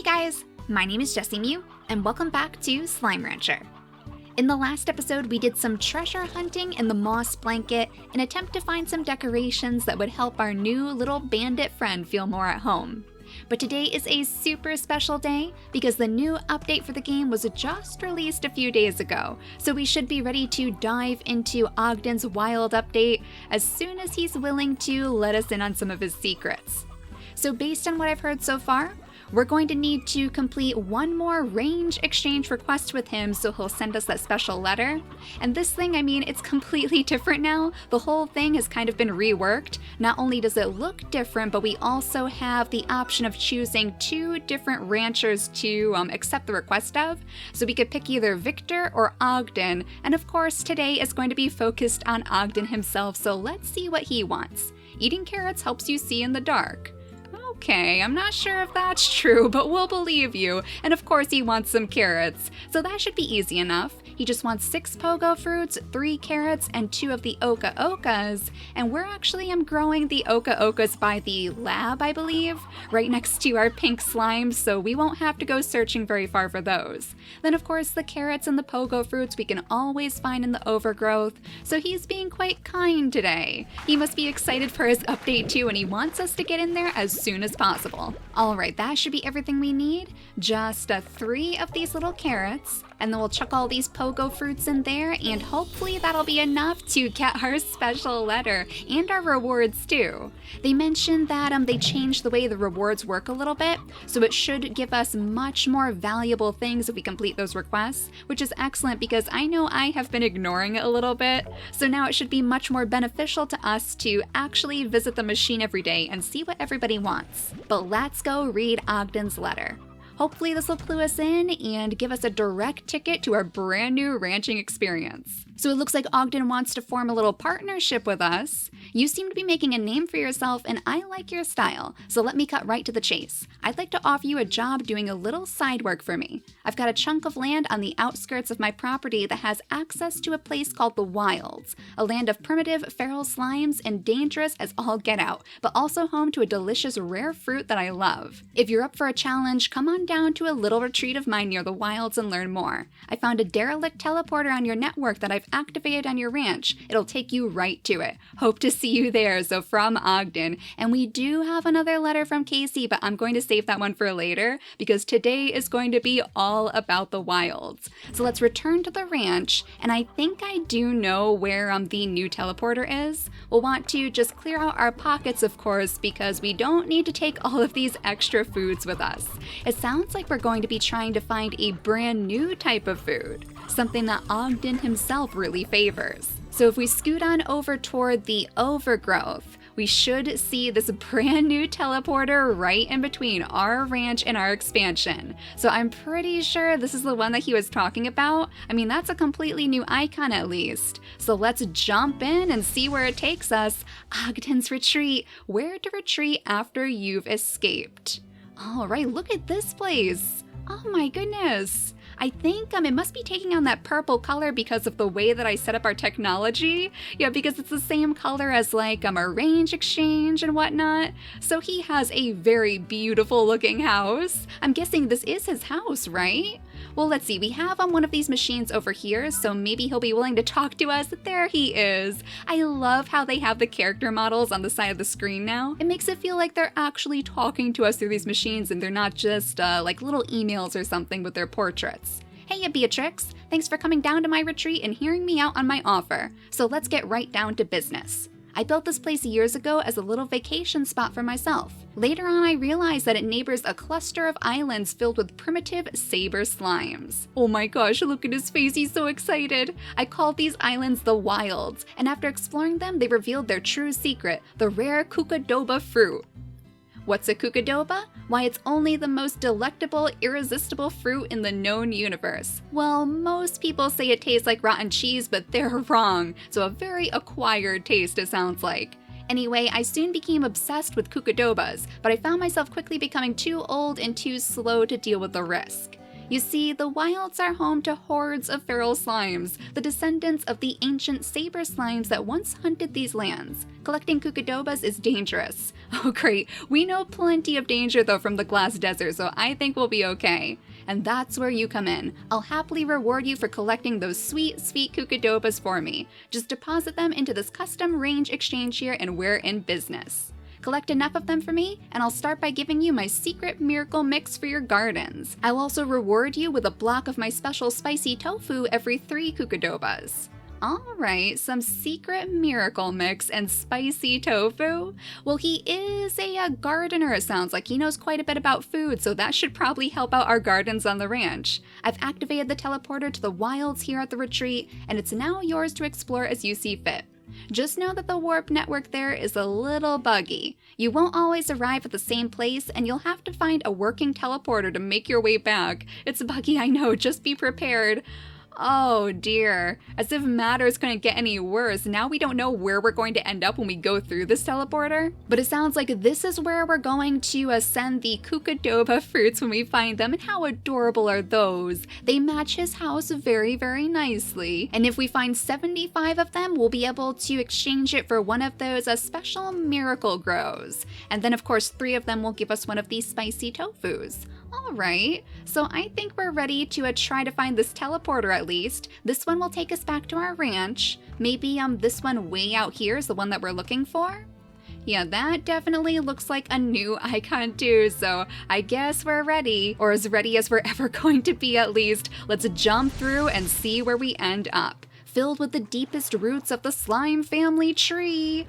Hey guys, my name is JessiMew, and welcome back to Slime Rancher. In the last episode, we did some treasure hunting in the moss blanket in an attempt to find some decorations that would help our new little bandit friend feel more at home. But today is a super special day because the new update for the game was just released a few days ago, so we should be ready to dive into Ogden's wild update as soon as he's willing to let us in on some of his secrets. So based on what I've heard so far, we're going to need to complete one more range exchange request with him so he'll send us that special letter. And this thing, it's completely different now. The whole thing has kind of been reworked. Not only does it look different, but we also have the option of choosing two different ranchers to accept the request of. So we could pick either Victor or Ogden. And of course, today is going to be focused on Ogden himself, so let's see what he wants. Eating carrots helps you see in the dark. Okay, I'm not sure if that's true, but we'll believe you. And of course he wants some carrots, so that should be easy enough. He just wants 6 pogo fruits, 3 carrots, and 2 of the oka okas. And we're actually growing the oka okas by the lab, I believe, right next to our pink slimes, so we won't have to go searching very far for those. Then of course the carrots and the pogo fruits we can always find in the overgrowth, so he's being quite kind today. He must be excited for his update too, and he wants us to get in there as soon as possible. Alright, that should be everything we need. Just 3 of these little carrots, and then we'll chuck all these pogo fruits in there, and hopefully that'll be enough to get our special letter and our rewards too. They mentioned that they changed the way the rewards work a little bit, so it should give us much more valuable things if we complete those requests, which is excellent because I know I have been ignoring it a little bit, so now it should be much more beneficial to us to actually visit the machine every day and see what everybody wants. But let's go read Ogden's letter. Hopefully this will clue us in and give us a direct ticket to our brand new ranching experience. So it looks like Ogden wants to form a little partnership with us. You seem to be making a name for yourself and I like your style, so let me cut right to the chase. I'd like to offer you a job doing a little side work for me. I've got a chunk of land on the outskirts of my property that has access to a place called the Wilds, a land of primitive feral slimes and dangerous as all get out, but also home to a delicious rare fruit that I love. If you're up for a challenge, come on down to a little retreat of mine near the Wilds and learn more. I found a derelict teleporter on your network that I've activated on your ranch. It'll take you right to it. Hope to see you there. So from Ogden. And we do have another letter from Casey, but I'm going to save that one for later because today is going to be all about the Wilds. So let's return to the ranch, and I think I do know where the new teleporter is. We'll want to just clear out our pockets, of course, because we don't need to take all of these extra foods with us. It sounds like we're going to be trying to find a brand new type of food, something that Ogden himself really favors. So if we scoot on over toward the overgrowth, we should see this brand new teleporter right in between our ranch and our expansion. So I'm pretty sure this is the one that he was talking about. That's a completely new icon at least. So let's jump in and see where it takes us. Ogden's retreat. Where to retreat after you've escaped. All right, look at this place. Oh my goodness. I think it must be taking on that purple color because of the way that I set up our technology. Yeah, because it's the same color as like a range exchange and whatnot. So he has a very beautiful looking house. I'm guessing this is his house, right? Well, let's see. We have one of these machines over here, so maybe he'll be willing to talk to us. There he is. I love how they have the character models on the side of the screen now. It makes it feel like they're actually talking to us through these machines and they're not just like little emails or something with their portraits. Hey, Beatrix. Thanks for coming down to my retreat and hearing me out on my offer. So let's get right down to business. I built this place years ago as a little vacation spot for myself. Later on, I realized that it neighbors a cluster of islands filled with primitive Saber slimes. Oh my gosh, look at his face, he's so excited. I called these islands the Wilds, and after exploring them, they revealed their true secret, the rare Kookadoba fruit. What's a Kookadoba? Why, it's only the most delectable, irresistible fruit in the known universe. Well, most people say it tastes like rotten cheese, but they're wrong. So a very acquired taste, it sounds like. Anyway, I soon became obsessed with Kookadobas, but I found myself quickly becoming too old and too slow to deal with the risk. You see, the wilds are home to hordes of feral slimes, the descendants of the ancient Saber slimes that once hunted these lands. Collecting Kookadobas is dangerous. Oh great, we know plenty of danger though from the glass desert, so I think we'll be okay. And that's where you come in. I'll happily reward you for collecting those sweet, sweet Kookadobas for me. Just deposit them into this custom range exchange here and we're in business. Collect enough of them for me, and I'll start by giving you my secret miracle mix for your gardens. I'll also reward you with a block of my special spicy tofu every 3 Kookadobas. Alright, some secret miracle mix and spicy tofu? Well, he is a gardener, it sounds like. He knows quite a bit about food, so that should probably help out our gardens on the ranch. I've activated the teleporter to the wilds here at the retreat, and it's now yours to explore as you see fit. Just know that the warp network there is a little buggy. You won't always arrive at the same place, and you'll have to find a working teleporter to make your way back. It's buggy, I know, just be prepared. Oh dear, as if matters couldn't get any worse, now we don't know where we're going to end up when we go through this teleporter. But it sounds like this is where we're going to send the Kookadoba fruits when we find them, and how adorable are those? They match his house very, very nicely. And if we find 75 of them, we'll be able to exchange it for one of those special miracle grows. And then of course 3 of them will give us one of these spicy tofus. Alright, so I think we're ready to try to find this teleporter at least. This one will take us back to our ranch. Maybe this one way out here is the one that we're looking for? Yeah, that definitely looks like a new icon too, so I guess we're ready. Or as ready as we're ever going to be at least. Let's jump through and see where we end up. Filled with the deepest roots of the slime family tree.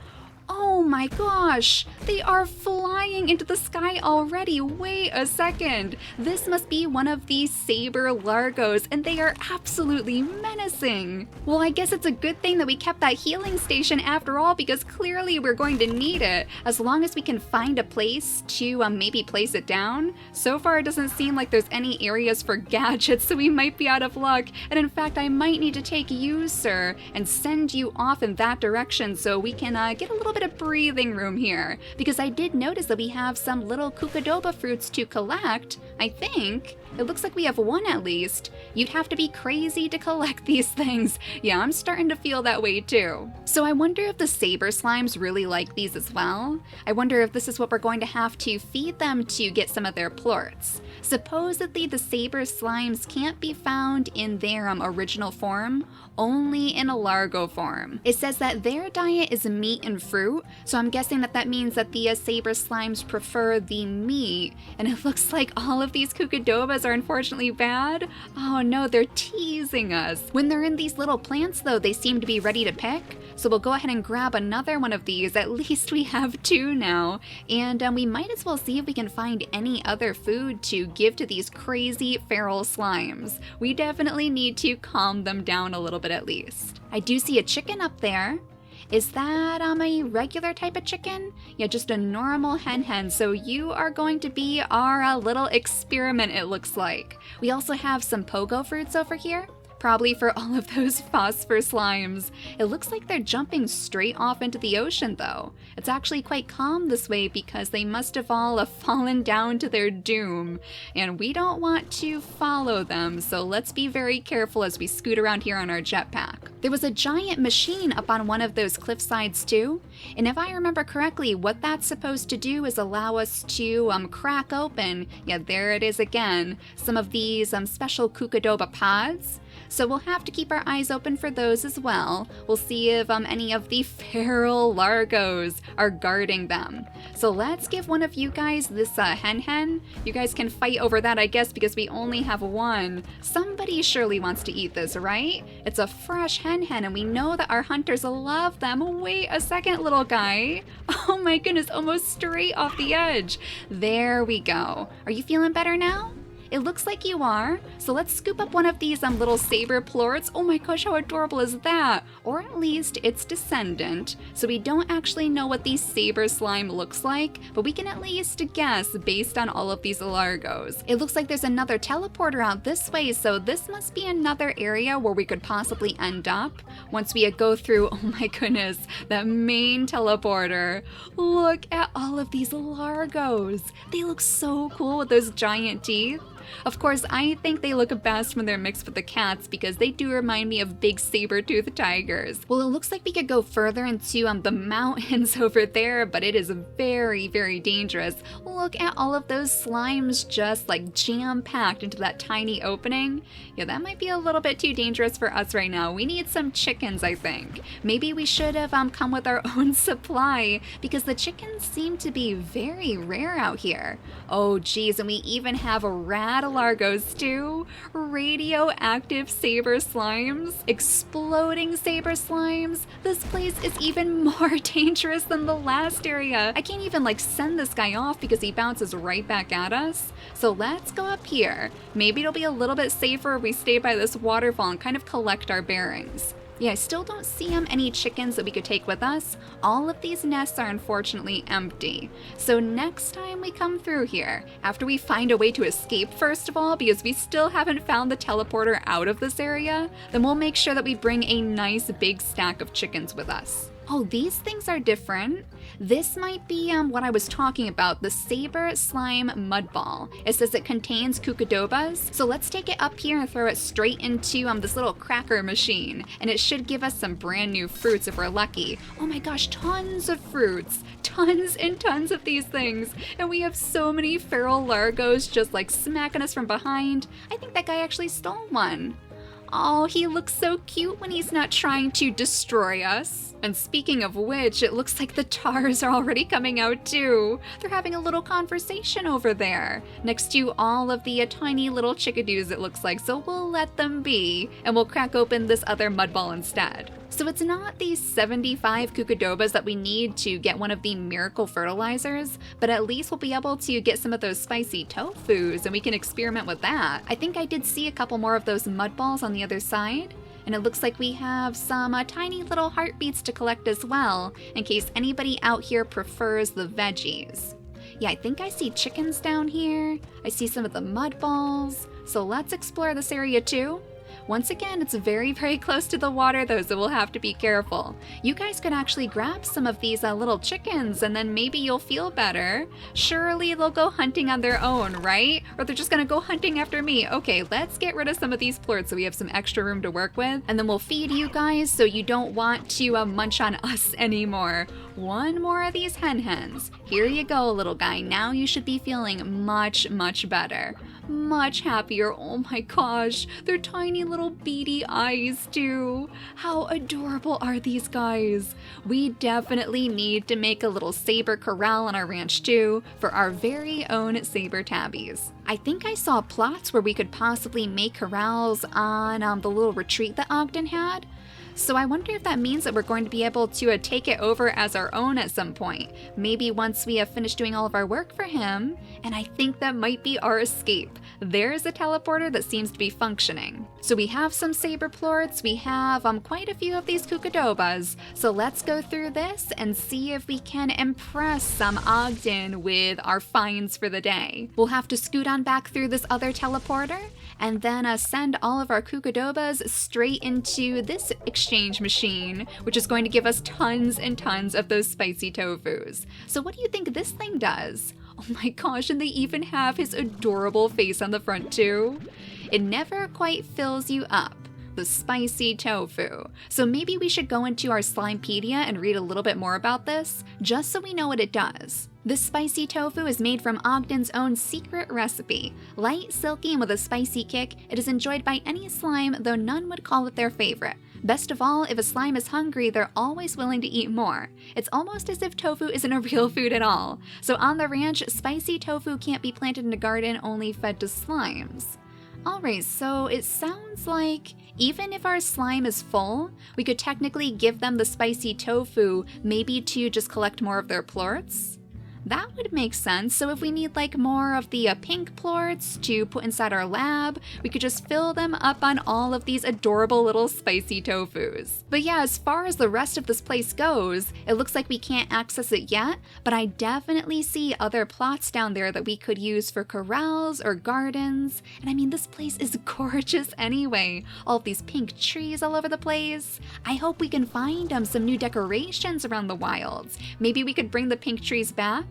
Oh my gosh, they are flying into the sky already. Wait a second. This must be one of these Saber largos, and they are absolutely menacing. Well, I guess it's a good thing that we kept that healing station after all, because clearly we're going to need it, as long as we can find a place to maybe place it down. So far it doesn't seem like there's any areas for gadgets, so we might be out of luck. And in fact, I might need to take you, sir, and send you off in that direction so we can get a little bit of breathing room here, because I did notice that we have some little Kookadoba fruits to collect. I think it looks like we have one at least. You'd have to be crazy to collect these things. Yeah, I'm starting to feel that way too. So I wonder if the Saber slimes really like these as well. I wonder if this is what we're going to have to feed them to get some of their plorts. Supposedly the Saber slimes can't be found in their original form, only in a largo form. It says that their diet is meat and fruit, so I'm guessing that that means that the Saber slimes prefer the meat, and it looks like all of these Kookadobas are unfortunately bad. Oh no, they're teasing us. When they're in these little plants though, they seem to be ready to pick, so we'll go ahead and grab another one of these. At least we have 2 now, and we might as well see if we can find any other food to give to these crazy feral slimes. We definitely need to calm them down a little bit at least. I do see a chicken up there. Is that a regular type of chicken? Yeah, just a normal hen, so you are going to be our little experiment, it looks like. We also have some pogo fruits over here. Probably for all of those phosphor slimes. It looks like they're jumping straight off into the ocean though. It's actually quite calm this way because they must have all fallen down to their doom. And we don't want to follow them, so let's be very careful as we scoot around here on our jetpack. There was a giant machine up on one of those cliff sides too. And if I remember correctly, what that's supposed to do is allow us to crack open, yeah, there it is again, some of these special Kookadoba pods. So we'll have to keep our eyes open for those as well. We'll see if any of the feral largos are guarding them. So let's give one of you guys this hen. You guys can fight over that, I guess, because we only have one. Somebody surely wants to eat this, right? It's a fresh hen, and we know that our hunters love them. Wait a second, little guy. Oh my goodness, almost straight off the edge. There we go. Are you feeling better now? It looks like you are. So let's scoop up one of these little Saber plorts. Oh my gosh, how adorable is that? Or at least its descendant. So we don't actually know what the Saber slime looks like, but we can at least guess based on all of these largos. It looks like there's another teleporter out this way, so this must be another area where we could possibly end up once we go through, oh my goodness, that main teleporter. Look at all of these largos. They look so cool with those giant teeth. Of course, I think they look best when they're mixed with the cats because they do remind me of big saber-toothed tigers. Well, it looks like we could go further into the mountains over there, but it is very, very dangerous. Look at all of those slimes just like jam-packed into that tiny opening. Yeah, that might be a little bit too dangerous for us right now. We need some chickens, I think. Maybe we should have come with our own supply because the chickens seem to be very rare out here. Oh geez, and we even have rad-largos too. Radioactive saber slimes. Exploding saber slimes. This place is even more dangerous than the last area. I can't even like send this guy off because he bounces right back at us. So let's go up here. Maybe it'll be a little bit safer if we stay by this waterfall and kind of collect our bearings. Yeah, I still don't see any chickens that we could take with us. All of these nests are unfortunately empty. So next time we come through here, after we find a way to escape first of all, because we still haven't found the teleporter out of this area, then we'll make sure that we bring a nice big stack of chickens with us. Oh, these things are different. This might be what I was talking about, the Saber Slime Mud Ball. It says it contains Kookadobas, so let's take it up here and throw it straight into this little cracker machine, and it should give us some brand new fruits if we're lucky. Oh my gosh, tons of fruits! Tons and tons of these things, and we have so many feral largos just like smacking us from behind. I think that guy actually stole one. Oh, he looks so cute when he's not trying to destroy us. And speaking of which, it looks like the tars are already coming out too. They're having a little conversation over there, next to all of the tiny little chickadoos it looks like, so we'll let them be, and we'll crack open this other mud ball instead. So it's not these 75 Kookadobas that we need to get one of the miracle fertilizers, but at least we'll be able to get some of those spicy tofus and we can experiment with that. I think I did see a couple more of those mud balls on the other side, and it looks like we have some tiny little heartbeats to collect as well, in case anybody out here prefers the veggies. Yeah, I think I see chickens down here. I see some of the mud balls, so let's explore this area too. Once again, it's very, very close to the water though, so we'll have to be careful. You guys could actually grab some of these little chickens and then maybe you'll feel better. Surely they'll go hunting on their own, right? Or they're just gonna go hunting after me. Okay, let's get rid of some of these plorts so we have some extra room to work with, and then we'll feed you guys so you don't want to munch on us anymore. One more of these hens. Here you go, little guy. Now you should be feeling much, much better. Much happier. Oh my gosh, they're tiny little beady eyes too. How adorable are these guys? We definitely need to make a little saber corral on our ranch too for our very own saber tabbies. I think I saw plots where we could possibly make corrals on the little retreat that Ogden had. So I wonder if that means that we're going to be able to take it over as our own at some point. Maybe once we have finished doing all of our work for him, and I think that might be our escape. There's a teleporter that seems to be functioning. So we have some saber plorts, we have quite a few of these Kookadobas, so let's go through this and see if we can impress some Ogden with our finds for the day. We'll have to scoot on back through this other teleporter, and then send all of our Kookadobas straight into this exchange machine, which is going to give us tons and tons of those spicy tofus. So what do you think this thing does? Oh my gosh, and they even have his adorable face on the front too. It never quite fills you up. The spicy tofu. So maybe we should go into our Slimepedia and read a little bit more about this, just so we know what it does. This spicy tofu is made from Ogden's own secret recipe. Light, silky, and with a spicy kick, it is enjoyed by any slime, though none would call it their favorite. Best of all, if a slime is hungry, they're always willing to eat more. It's almost as if tofu isn't a real food at all. So on the ranch, spicy tofu can't be planted in a garden, only fed to slimes. Alright, so it sounds like even if our slime is full, we could technically give them the spicy tofu, maybe to just collect more of their plorts? That would make sense. So if we need like more of the pink plorts to put inside our lab, we could just fill them up on all of these adorable little spicy tofus. But yeah, as far as the rest of this place goes, it looks like we can't access it yet, but I definitely see other plots down there that we could use for corrals or gardens. And I mean, this place is gorgeous anyway. All of these pink trees all over the place. I hope we can find some new decorations around the wilds. Maybe we could bring the pink trees back.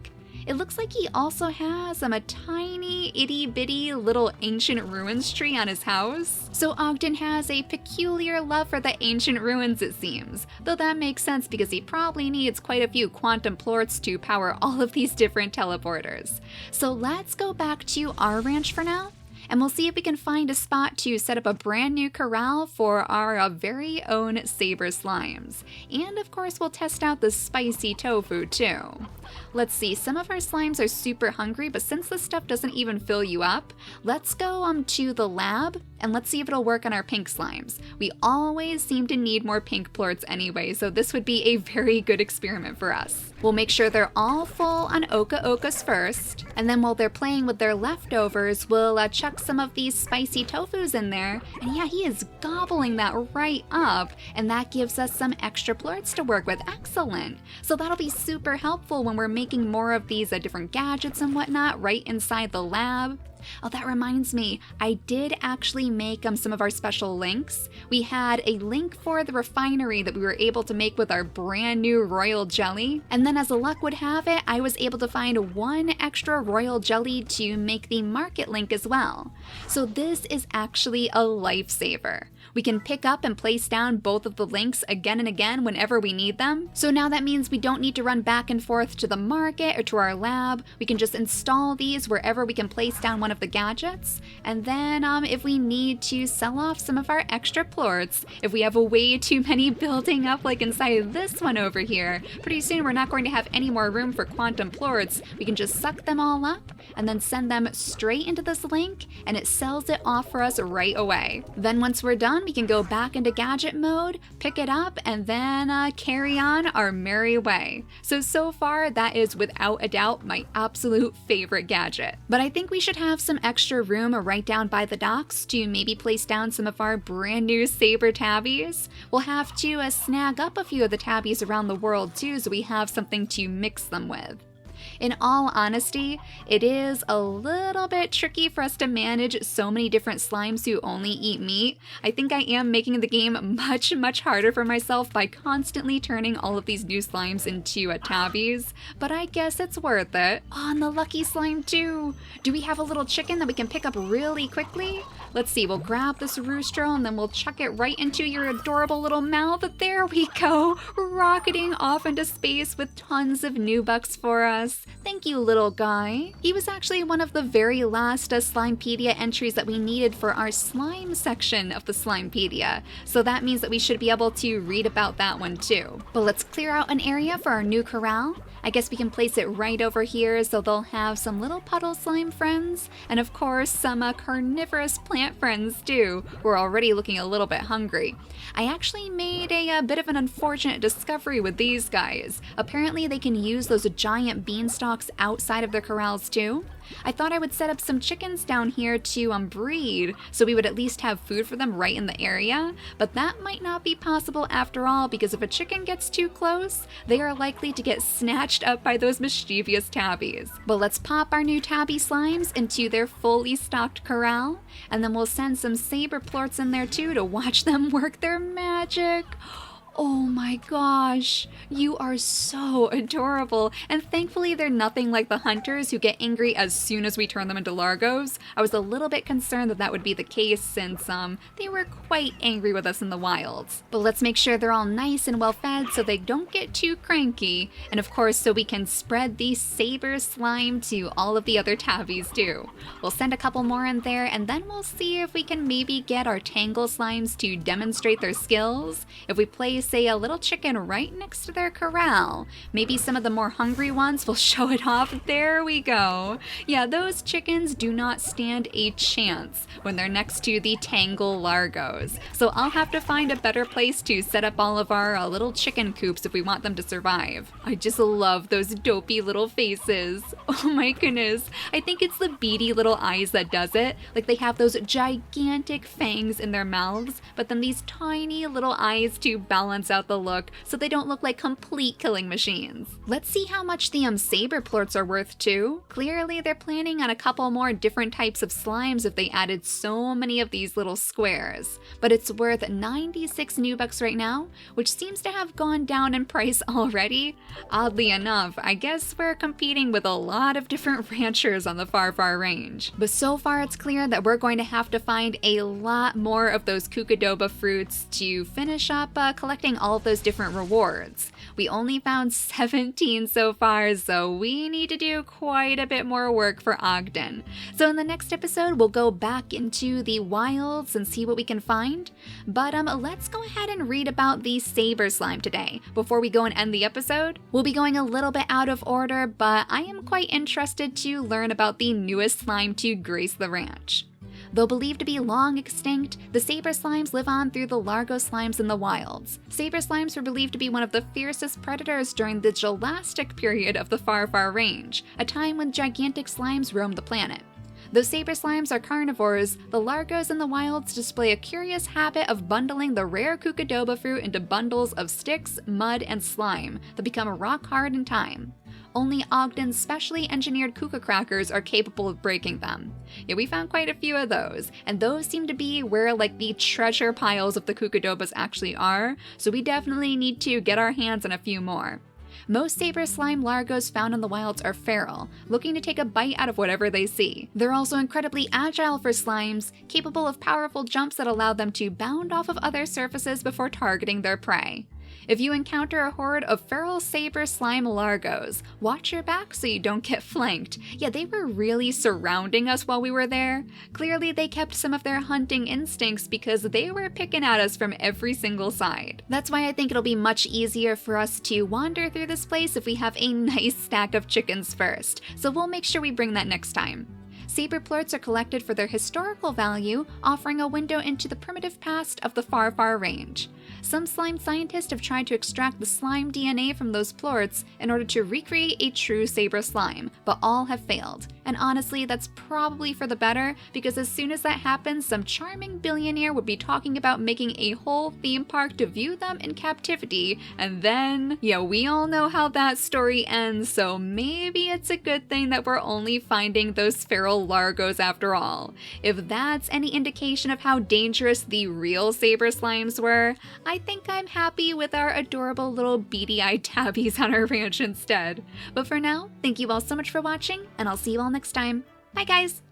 It looks like he also has a tiny itty bitty little ancient ruins tree on his house. So Ogden has a peculiar love for the ancient ruins, it seems. Though that makes sense because he probably needs quite a few quantum plorts to power all of these different teleporters. So let's go back to our ranch for now, and we'll see if we can find a spot to set up a brand new corral for our very own Saber slimes. And of course we'll test out the spicy tofu too. Let's see, some of our slimes are super hungry, but since this stuff doesn't even fill you up, let's go to the lab and let's see if it'll work on our pink slimes. We always seem to need more pink plorts anyway, so this would be a very good experiment for us. We'll make sure they're all full on okas first, and then while they're playing with their leftovers, we'll chuck some of these spicy tofus in there, and yeah, he is gobbling that right up, and that gives us some extra plorts to work with. Excellent! So that'll be super helpful when we're making more of these different gadgets and whatnot right inside the lab. Oh, that reminds me, I did actually make some of our special links. We had a link for the refinery that we were able to make with our brand new royal jelly. And then as luck would have it, I was able to find one extra royal jelly to make the market link as well. So this is actually a lifesaver. We can pick up and place down both of the links again and again whenever we need them. So now that means we don't need to run back and forth to the market or to our lab. We can just install these wherever we can place down one of the gadgets. And then if we need to sell off some of our extra plorts, if we have way too many building up like inside this one over here, pretty soon we're not going to have any more room for quantum plorts. We can just suck them all up and then send them straight into this link, and it sells it off for us right away. Then once we're done, we can go back into gadget mode, pick it up, and then carry on our merry way. So far, that is without a doubt my absolute favorite gadget. But I think we should have some extra room right down by the docks to maybe place down some of our brand new Saber tabbies. We'll have to snag up a few of the tabbies around the world too, so we have something to mix them with. In all honesty, it is a little bit tricky for us to manage so many different slimes who only eat meat. I think I am making the game much harder for myself by constantly turning all of these new slimes into tabbies, but I guess it's worth it. Oh, and the lucky slime too! Do we have a little chicken that we can pick up really quickly? Let's see, we'll grab this rooster and then we'll chuck it right into your adorable little mouth. There we go, rocketing off into space with tons of new bucks for us. Thank you, little guy. He was actually one of the very last Slimepedia entries that we needed for our slime section of the Slimepedia, so that means that we should be able to read about that one too. But let's clear out an area for our new corral. I guess we can place it right over here so they'll have some little puddle slime friends, and of course some carnivorous plant friends too. We're already looking a little bit hungry. I actually made a bit of an unfortunate discovery with these guys. Apparently they can use those giant beanstalks outside of their corrals too. I thought I would set up some chickens down here to breed, so we would at least have food for them right in the area, but that might not be possible after all, because if a chicken gets too close, they are likely to get snatched up by those mischievous tabbies. But let's pop our new tabby slimes into their fully stocked corral, and then we'll send some Saber plorts in there too to watch them work their magic. Oh my gosh, you are so adorable, and thankfully they're nothing like the hunters who get angry as soon as we turn them into largos. I was a little bit concerned that that would be the case since they were quite angry with us in the wilds. But let's make sure they're all nice and well fed so they don't get too cranky, and of course so we can spread the Saber slime to all of the other tabbies too. We'll send a couple more in there, and then we'll see if we can maybe get our tangle slimes to demonstrate their skills. If we place a little chicken right next to their corral, maybe some of the more hungry ones will show it off. There we go. Yeah, those chickens do not stand a chance when they're next to the tangle largos. So I'll have to find a better place to set up all of our little chicken coops if we want them to survive. I just love those dopey little faces. Oh my goodness. I think it's the beady little eyes that does it. Like they have those gigantic fangs in their mouths, but then these tiny little eyes to balance balance out the look so they don't look like complete killing machines. Let's see how much the Saber plorts are worth too. Clearly they're planning on a couple more different types of slimes if they added so many of these little squares. But it's worth 96 new bucks right now, which seems to have gone down in price already. Oddly enough, I guess we're competing with a lot of different ranchers on the far range. But so far it's clear that we're going to have to find a lot more of those Kookadoba fruits to finish up collecting all of those different rewards. We only found 17 so far, so we need to do quite a bit more work for Ogden. So in the next episode, we'll go back into the wilds and see what we can find. But let's go ahead and read about the Saber slime today. Before we go and end the episode, we'll be going a little bit out of order, but I am quite interested to learn about the newest slime to grace the ranch. Though believed to be long extinct, the Saber slimes live on through the Largo slimes in the wilds. Saber slimes were believed to be one of the fiercest predators during the Gelastic period of the far range, a time when gigantic slimes roamed the planet. Though Saber slimes are carnivores, the Largos in the wilds display a curious habit of bundling the rare Kookadoba fruit into bundles of sticks, mud, and slime that become rock hard in time. Only Ogden's specially engineered Kooka crackers are capable of breaking them. Yeah, we found quite a few of those, and those seem to be where like the treasure piles of the Kookadobas actually are, so we definitely need to get our hands on a few more. Most Saber slime Largos found in the wilds are feral, looking to take a bite out of whatever they see. They're also incredibly agile for slimes, capable of powerful jumps that allow them to bound off of other surfaces before targeting their prey. If you encounter a horde of feral Saber slime Largos, watch your back so you don't get flanked. Yeah, they were really surrounding us while we were there. Clearly they kept some of their hunting instincts because they were picking at us from every single side. That's why I think it'll be much easier for us to wander through this place if we have a nice stack of chickens first, so we'll make sure we bring that next time. Saber plorts are collected for their historical value, offering a window into the primitive past of the far range. Some slime scientists have tried to extract the slime DNA from those plorts in order to recreate a true Saber slime, but all have failed. And honestly, that's probably for the better, because as soon as that happens, some charming billionaire would be talking about making a whole theme park to view them in captivity, and then, yeah, we all know how that story ends, so maybe it's a good thing that we're only finding those feral Largos after all. If that's any indication of how dangerous the real Saber slimes were, I think I'm happy with our adorable little beady-eyed tabbies on our ranch instead. But for now, thank you all so much for watching, and I'll see you all next time. Bye guys!